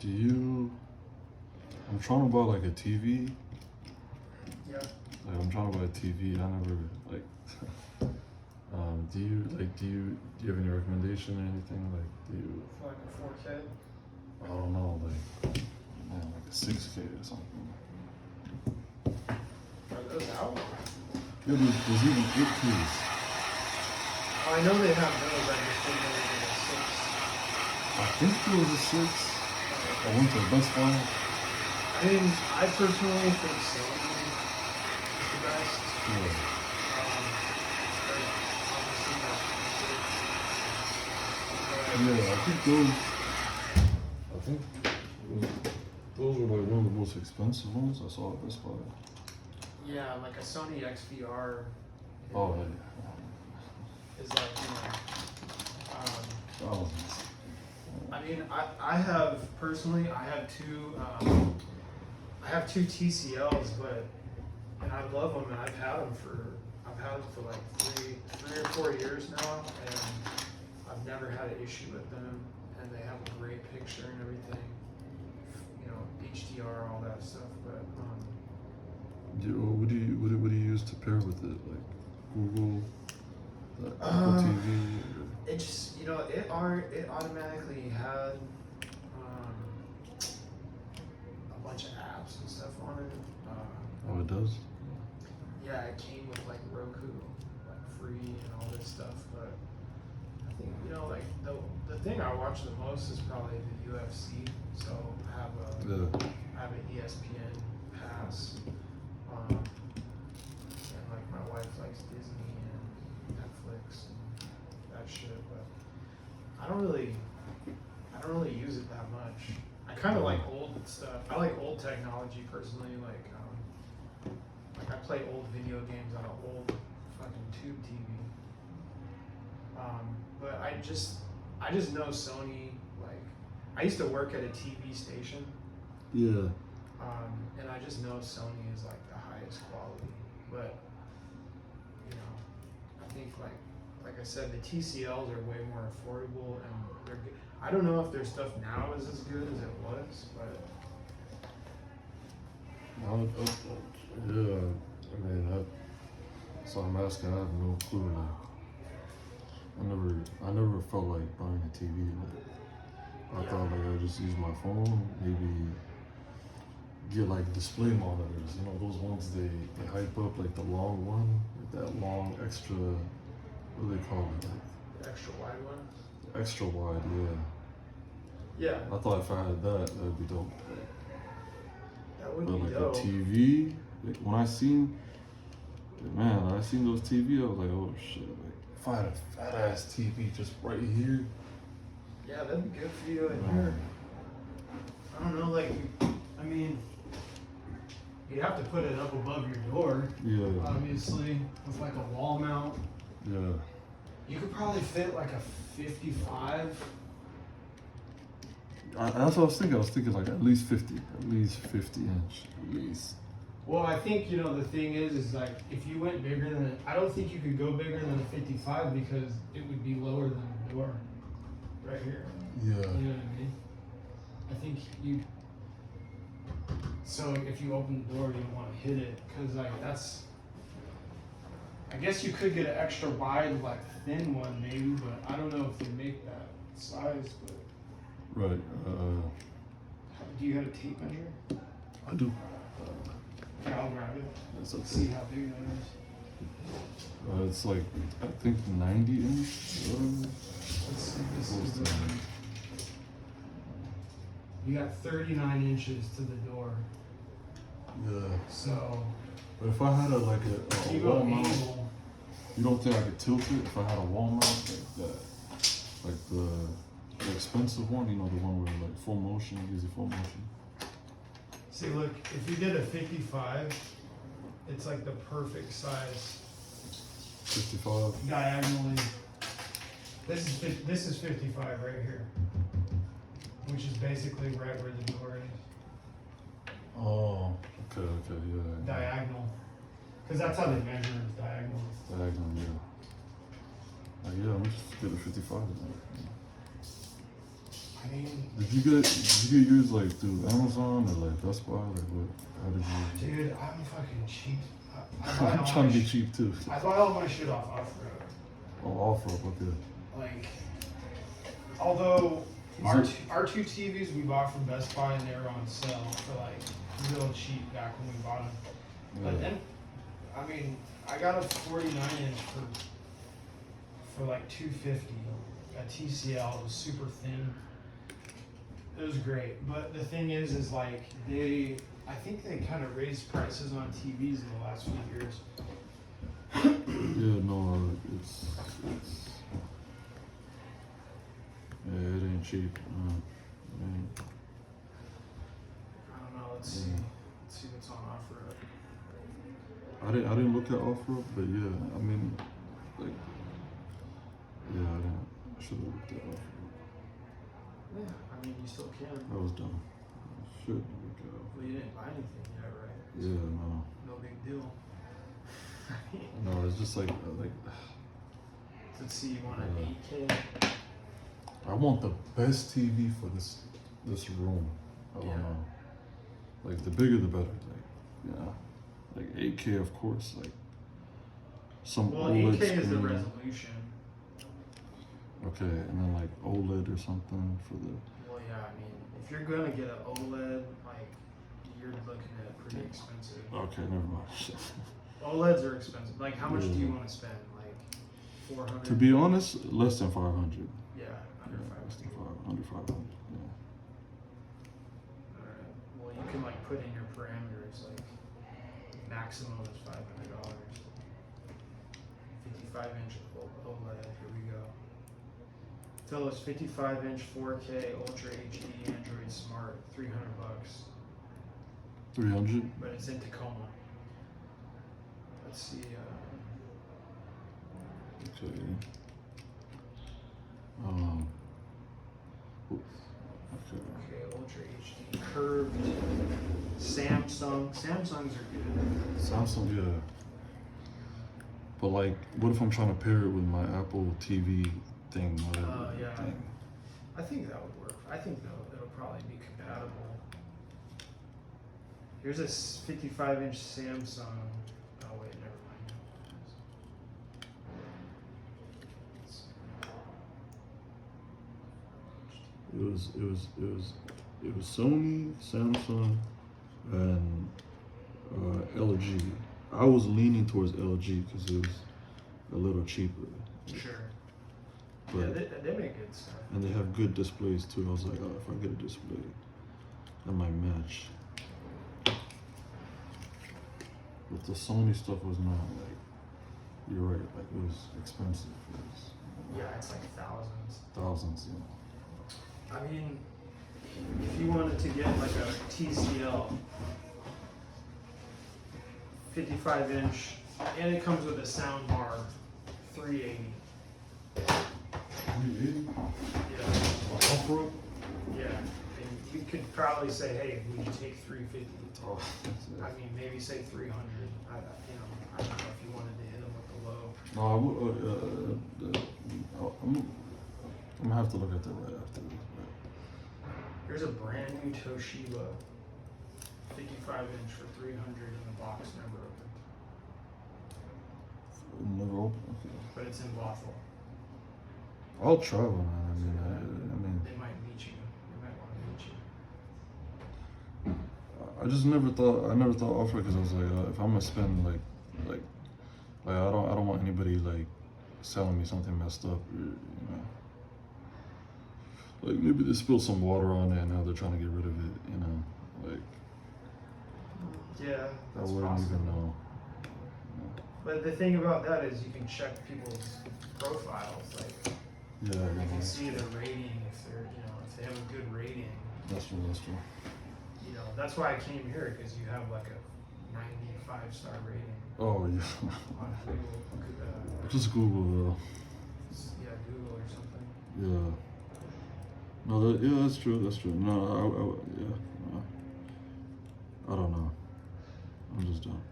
Do you? I'm trying to buy like a TV. Yeah. Like I'm trying to buy a TV. I never like. Do you have any recommendation or anything? Like, do you? For like a 4K? I don't know, like, man, like a 6K or something. Are those out? Yeah, there's even 8Ks. Oh, I know they have those. I just didn't know they were 6. I think there was a 6. I went to Best Buy. I mean, I personally think Sony is the best. Yeah. But obviously that's Yeah, I think those were like one of the most expensive ones I saw at Best Buy. yeah, like a Sony XVR Oh, yeah. is like, Thousands. I mean, I have personally, I have two TCLs, and I love them, and I've had them for like three or 4 years now, and I've never had an issue with them, and they have a great picture and everything, HDR, all that stuff. But What do you use to pair with it? Like Google, Apple TV? it just it automatically had a bunch of apps and stuff on it. Oh, it does? Yeah, it came with like Roku, like free and all this stuff. But I think like the thing I watch the most is probably the UFC. So I have an ESPN pass, and like my wife likes Disney and Netflix and that shit. But I don't really use it that much. I kind of like old stuff. I like old technology personally. Like I play old video games on an old fucking tube TV. But I just know Sony. Like I used to work at a TV station. Yeah. And I just know Sony is like the highest quality. But I think like I said, the TCLs are way more affordable and they're good. I don't know if their stuff now is as good as it was, but Yeah, I mean, so I'm asking. I have no clue. Like, I never felt like buying a TV. Like, I thought like I just use my phone, maybe get like display monitors. Those ones they hype up, like the long one, like that long extra. What do they call it? Like, the extra wide one. extra wide, yeah. Yeah, I thought if I had that, that'd be dope. that would But be like dope. a TV, like when I seen those TV, I was like, oh shit! Like if I had a fat ass TV just right here, Yeah, that'd be good for you in here. I don't know, like, I mean, you'd have to put it up above your door, yeah, obviously, with like a wall mount. yeah. You could probably fit like a 55. That's what I was thinking. I was thinking like at least 50 inch, at least. Well, I think, the thing is like, if you went bigger than, I don't think you could go bigger than a 55 because it would be lower than the door right here. Yeah. You know what I mean? I think so if you open the door, you don't want to hit it because like I guess you could get an extra wide, like thin one maybe, but I don't know if they make that size. But Right. do you have a tape measure? I do. Okay, I'll grab it. That's Let's okay. see how big that is. It's like I think 90 inch. Let's see. This is you got 39 inches to the door. Yeah. So But if I had a you wall go mount, angle. you don't think I could tilt it if I had a wall mount like that? Like the expensive one, the one with like full motion, easy full motion. See, look, if you did a 55, it's like the perfect size 55. diagonally. This is 55 right here, which is basically right where the door is. Oh, okay, yeah. Diagonal, because that's how they measure it, is diagonal. Diagonal, yeah. Yeah, I'm just get a 55. I mean, Did you get yours like through Amazon or like Best Buy? Like what? How did you? dude, I'm fucking cheap. I'm trying to be cheap too. I buy all my shit off Off-Road. Oh, offer up, okay. Like, although Is it- our two TVs we bought from Best Buy and they were on sale for like real cheap back when we bought them. But Yeah. then, I mean, I got a 49-inch for like $250. A TCL. It was super thin. It was great, but the thing is like I think they kind of raised prices on TVs in the last few years. Yeah, no, it's yeah, it ain't cheap. It ain't. I don't know. Let's see what's on offer. I didn't look at offer up, but yeah, I mean, like, yeah, I should have looked at offer up. Yeah, I mean, you still can. I was dumb. I should look at offer. Well, you didn't buy anything yet, right? Yeah, no, No big deal. no, it's just like Let's see. You want an 8K? I want the best TV for this room. I don't Yeah. know. Like the bigger the better. Like yeah, like 8K of course. Like some Well, OLED 8K is the screen. resolution. Okay, and then like OLED or something for the. Well, yeah. I mean, if you're gonna get an OLED, like you're looking at pretty expensive. Okay, never mind. OLEDs are expensive. Like, how much do you Yeah. want to spend? Like, 400. To be honest, less than 500. Yeah, under Yeah, less than 500. under 500. Yeah. Alright. Well, you can like put in your parameters. Like, maximum is $500. 55-inch OLED. Here we go. Philips 55-inch 4K Ultra HD Android Smart, $300. 300. But it's in Tacoma. Let's see. Okay. Okay. Okay, Ultra HD curved. Samsungs are good. Samsung, yeah. But like, what if I'm trying to pair it with my Apple TV thing? Whatever Yeah. thing? I think that would work. I think it'll probably be compatible. Here's a 55-inch Samsung. Oh wait, never mind. It was Sony, Samsung, and LG. I was leaning towards LG because it was a little cheaper. Sure. But, Yeah, they make good stuff. and they have good displays too. I was like, oh, if I get a display, that might match. But the Sony stuff was not like, you're right, like it was expensive. It was Yeah, it's like thousands. thousands, I mean, if you wanted to get like a TCL 55-inch, and it comes with a sound bar, 380. 380? Yeah. Offer up? Yeah. And you could probably say, hey, would you take 350? Oh, I mean, maybe say 300. I don't know if you wanted to hit them with the low. no, I'm gonna have to look at that right after this. Here's a brand new Toshiba 55-inch for 300 in the box, never opened. Never open. Okay. But it's in Bothell. I'll travel, man. I mean, They might meet you. They might want to meet you. I just never thought. I never thought offer because I was like, if I'm gonna spend like, I don't want anybody like selling me something messed up, or, you know. Like maybe they spilled some water on it and now they're trying to get rid of it, you know. Like Yeah, I that's wouldn't possible. even know. But the thing about that is you can check people's profiles. Like, Yeah, you can see their rating if they're, if they have a good rating. that's true. That's true. That's why I came here, because you have like a 95-star rating Oh yeah. on Google. Just Google though. Yeah, Google or something. Yeah. No, that's true. That's true. No, yeah. No. I don't know. I'm just done.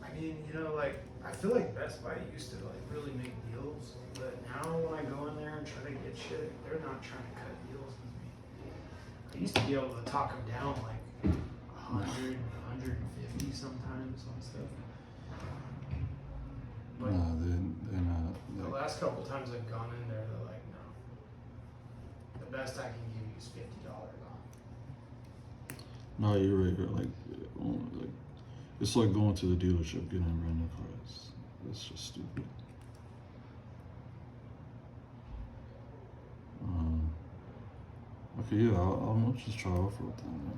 I mean, like I feel like Best Buy used to like really make deals, but now when I go in there and try to get shit, they're not trying to cut deals with me. I used to be able to talk them down like 100, 150 sometimes on stuff. But No, they're not. the last couple times I've gone in there, they're like, no. The best I can give you is $50 off. No, you're right. Like, it's like going to the dealership getting a brand new car. It's just stupid. Okay, yeah, I'll just try off with them.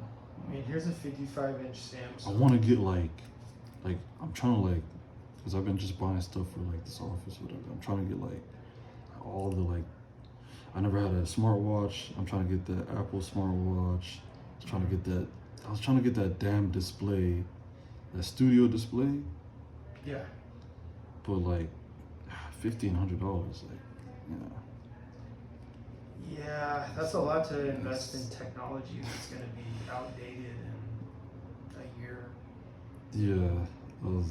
I mean, here's a 55-inch Samsung. I want to get like I'm trying to like, cause I've been just buying stuff for like this office or whatever. I'm trying to get like all the like. I never had a smartwatch. I'm trying to get the Apple smartwatch. I was trying to get that damn display, that studio display. Yeah. But like $1,500, like, Yeah, that's a lot to invest in technology that's going to be outdated in a year. yeah, I was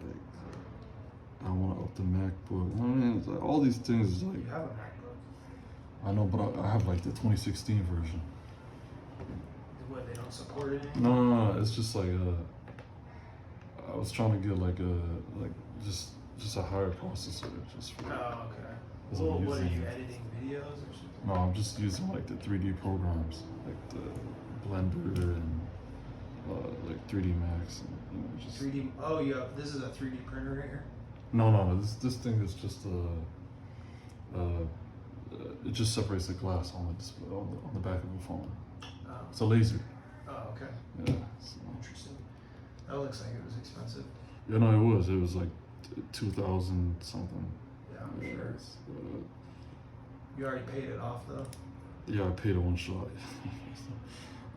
like, I want to up the MacBook. I mean, it's like all these things is like. You have a MacBook. I know, but I have like the 2016 version. What, they don't support it No, anymore? it's just like I was trying to get like just a higher processor just for. Oh, okay. As Well, I'm what are using you it. editing videos or something? No, I'm just using like the 3D programs, like the Blender and like 3D Max, and just. 3D. Oh, yeah. This is a 3D printer right here. No. This thing is just it just separates the glass on the display on the back of the phone. Oh. It's a laser. Oh, okay. Yeah. So. Interesting. That looks like it was expensive. Yeah, no, it was like 2,000 something. Yeah, I'm sure. It's, You already paid it off though. yeah, I paid it one shot.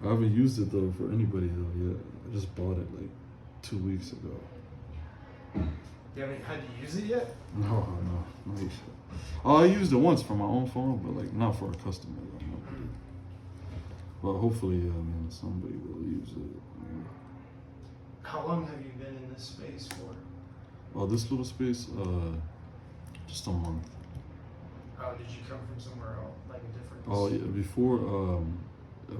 I haven't used it though for anybody though yet. I just bought it like 2 weeks ago. You haven't had to use it yet? No. Oh, I used it once for my own phone, but like not for a customer. Though, nobody. But hopefully, I mean, somebody will use it. How long have you been in this space for? Oh, this little space, just a month. Oh, did you come from somewhere else, like a different? Oh yeah,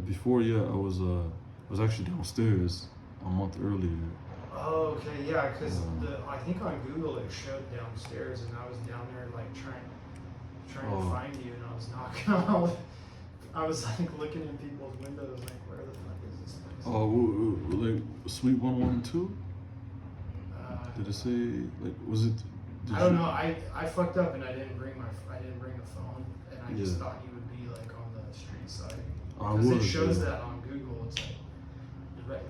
before yeah, I was actually downstairs a month earlier. Oh, okay, yeah, because I think on Google it showed downstairs, and I was down there like trying to find you, and I was knocking on. I was like looking in people's windows, like, where the fuck is this place? Oh, like Suite 112? Did it say like was it? I don't know. I fucked up and I didn't bring a phone, and I just thought you would be like on the street side. Because it shows that on Google.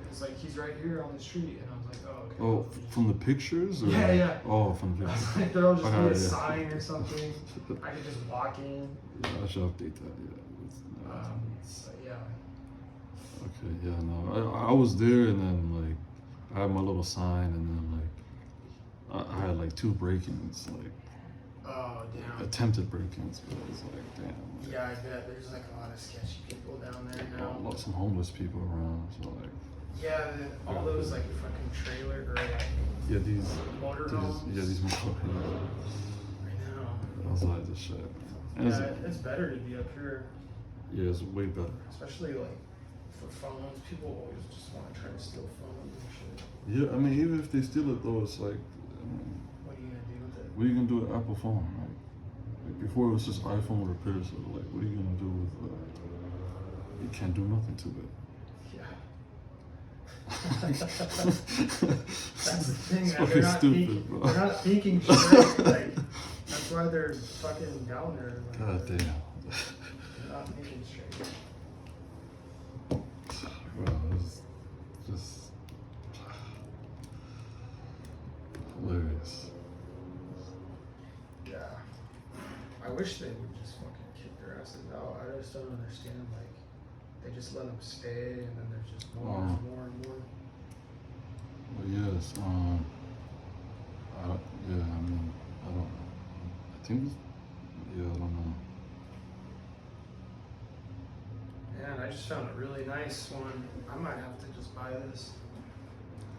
It's like he's right here on the street, and I was like, oh, okay. Oh, from the pictures? Or? Yeah. Oh, from the I was pictures. like, there'll just be a Yeah. sign or something. I could just walk in. Yeah, I should update that. Yeah. But yeah. Okay. Yeah. No, I was there, and then like I had my little sign, and then like I had like 2 break-ins, like. Oh damn. Attempted break-ins, but it was like, damn. Like, Yeah, I bet there's like a lot of sketchy people down there now. some homeless people around, so like. Yeah, all those like fucking trailer or like Yeah, these motorhomes. these motorhomes. I know. I was like, this shit. And Yeah, it's better to be up here, yeah, it's way better. especially like for phones. People always just want to try to steal phones and shit. Yeah, I mean, even if they steal it though, it's like, I mean, What are you gonna do with it? what are you gonna do with Apple phone? Like before it was just iPhone repair, so like, what are you gonna do with? You can't do nothing to it. Yeah. That's the thing, It's man. fucking They're not stupid, thinking. bro. They're not thinking straight. Like that's why they're fucking down there. Like, God damn. They're not thinking straight. Bro, it's just hilarious. Yeah. I wish they would just fucking kick their asses out. I just don't understand. Like, they just let them stay, and then there's just more and more and more. But yes, I think, yeah, I don't know. Man, I just found a really nice one. I might have to just buy this.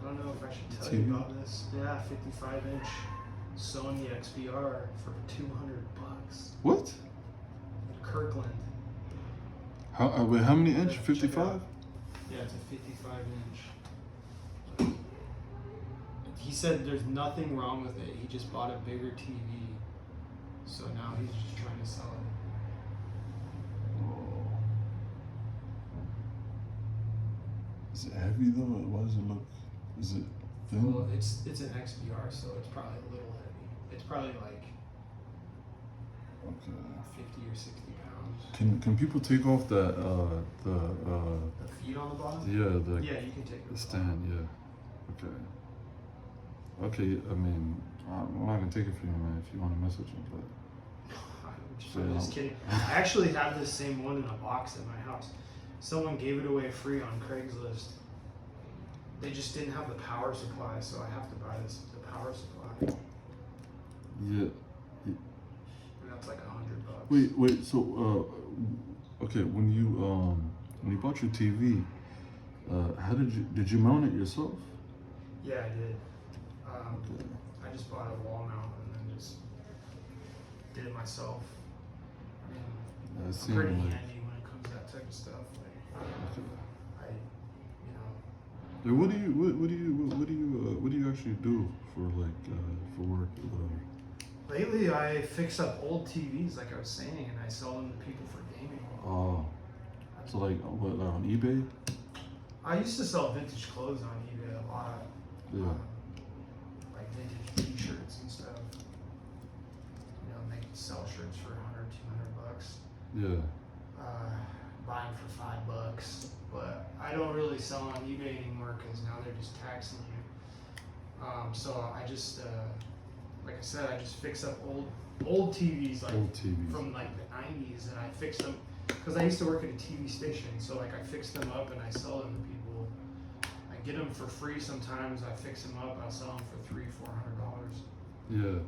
I don't know if I should tell TV? you about this. Yeah, 55-inch Sony XBR for $200. What? Kirkland. Wait, how many inch? Check it 55? out. Yeah, it's a 55-inch. He said there's nothing wrong with it. He just bought a bigger TV, so now he's just trying to sell it. Oh. Is it heavy though? Why does it look? Is it thin? Well, it's an XBR, so it's probably a little heavy. It's probably like Okay. 50 or 60 pounds. Can people take off that The feet on the bottom? yeah Yeah, you can take the it. stand, yeah. Okay. Okay, I mean I'm not gonna take it from you, man, if you wanna message him, but I'm just kidding. I actually have this same one in a box at my house. Someone gave it away free on Craigslist. They just didn't have the power supply, so I have to buy the power supply. yeah. And that's like $100. Wait, so okay, when you bought your TV, how did you mount it yourself? Yeah, I did. Okay. I just bought a wall mount and then just did it myself. I mean, That I'm seemed pretty like handy when it comes to that type of stuff. Like, okay. you know, What do you actually do for like for work or whatever? lately I fix up old TVs, like I was saying, and I sell them to people for gaming. Oh, so like what, like on eBay? I used to sell vintage clothes on eBay a lot. Yeah. Like vintage t-shirts and stuff. You know, they could sell shirts for $100, $200. Yeah. Buy them for $5. But I don't really sell on eBay anymore because now they're just taxing you. So I just, like I said, I just fix up old TVs, like Old TVs. from like the 90s, and I fix them because I used to work at a TV station. So like I fix them up and I sell them to people. I get them for free sometimes. I fix them up. I'll sell them for $300-$400. Yeah.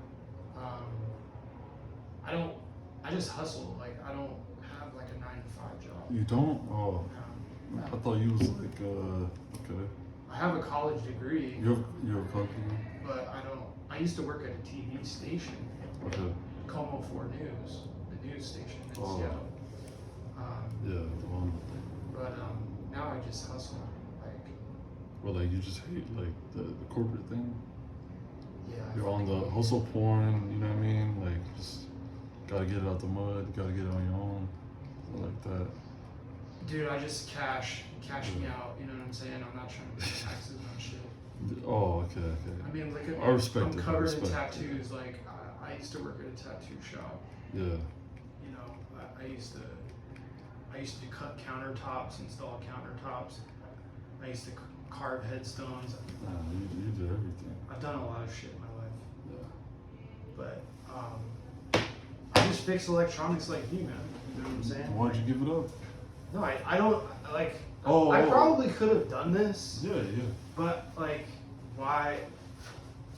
I just hustle. Like I don't have like a 9-to-5 job. You don't? Oh, No. I thought you was like okay. I have a college degree, You're a cook. but I used to work at a TV station, Okay. Como 4 News, the news station in Oh. Seattle. Yeah, the one. But now I just hustle. Like, Well, like you just hate like the corporate thing. yeah. You're on the hustle porn. You know what I mean? Like just gotta get it out the mud. Gotta get it on your own. Like that. Dude, I just cash me out. You know what I'm saying? I'm not trying to pay taxes on shit. Oh, okay. I mean, look at I respect I'm it, I covered in respect it. tattoos. Like I used to work at a tattoo shop. Yeah. You know, I used to cut countertops, install countertops. I used to carve headstones. Nah, you did everything. I've done a lot of shit in my life, Yeah. but I just fix electronics like you, man. You know what I'm saying? Why'd you give it up? No, I don't like. Oh, I oh. probably could have done this, Yeah. but like, why?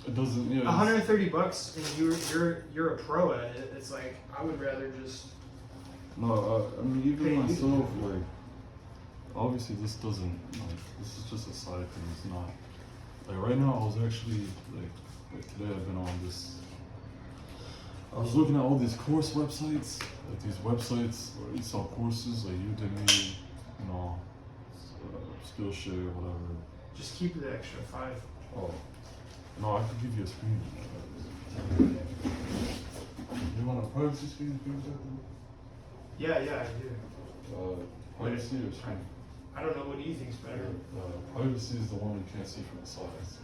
It doesn't. Yeah. $130 and you're a pro at it. It's like I would rather just. No, I mean even Hey, myself, like obviously this doesn't like this is just a side thing. It's not like right now. I was actually like today I've been on this. I was looking at all these course websites, like these websites where you sell courses, like Udemy, you know, Skillshare, whatever. Just keep the extra 5. Oh, no, I could give you a screen. You want a privacy screen? Yeah, I do. Privacy or screen? I don't know. What do you think's better? Privacy is the one you can't see from the sides.